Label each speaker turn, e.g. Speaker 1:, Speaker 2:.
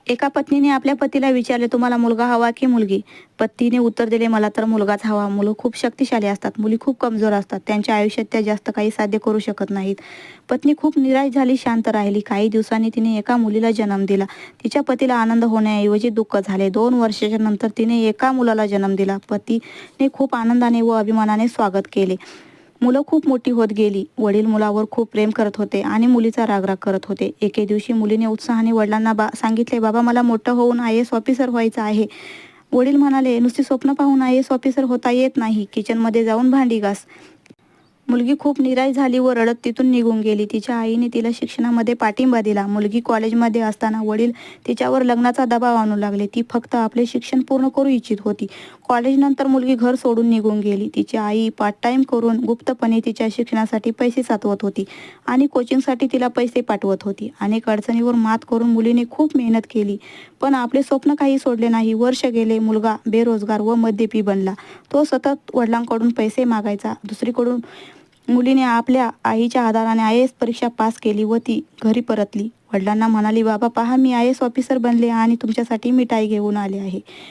Speaker 1: एका पत्नीने आपल्या पतीला विचारले, तुम्हाला मुलगा हवा की मुलगी? पतीने उत्तर दिले, मला तर मुलगाच हवा. मुलं खूप शक्तिशाली असतात, मुली खूप कमजोर असतात. त्यांच्या आयुष्यात त्या जास्त काही साध्य करू शकत नाहीत. पत्नी खूप निराश झाली, शांत राहिली. काही दिवसांनी तिने एका मुलीला जन्म दिला. तिच्या पतीला आनंद होण्याऐवजी दुःख झाले. 2 वर्षाच्या नंतर तिने एका मुलाला जन्म दिला. पतीने खूप आनंदाने व अभिमानाने स्वागत केले. मुलं खूप मोठी होत गेली. वडील मुलावर खूप प्रेम करत होते आणि मुलीचा रागराग करत होते. एके दिवशी मुलीने उत्साहाने वडिलांना सांगितले, बाबा मला मोठं होऊन IAS ऑफिसर व्हायचं आहे. वडील म्हणाले, नुसती स्वप्न पाहून IAS ऑफिसर होता येत नाही. किचनमध्ये जाऊन भांडी घास. मुलगी खूप निराश झाली व रडत तिथून निघून गेली. तिच्या आईने तिला शिक्षणामध्ये पाठिंबा दिला. मुलगी कॉलेजमध्ये असताना वडील तिच्यावर लग्नाचा दबाव आणू लागले. ती फक्त आपले शिक्षण पूर्ण करू इच्छित होती. कॉलेजनंतर मुलगी घर सोडून निघून गेली. तिची आई पार्ट टाइम करून गुप्तपणे तिच्या शिक्षणासाठी पैसे साचवत होती आणि कोचिंगसाठी तिला पैसे पाठवत होती. अनेक अडचणीवर मात करून मुलीने खूप मेहनत केली, पण आपले स्वप्न काही सोडले नाही. वर्ष गेले. मुलगा बेरोजगार व मद्यपी बनला. तो सतत वडिलांकडून पैसे मागायचा. दुसरीकडून मुलीने आपल्या आईच्या आधाराने IAS परीक्षा पास केली व ती घरी परतली. वडिलांना म्हणाली, बाबा पहा, मी IAS ऑफिसर बनले आणि तुमच्यासाठी मिठाई घेऊन आले आहे.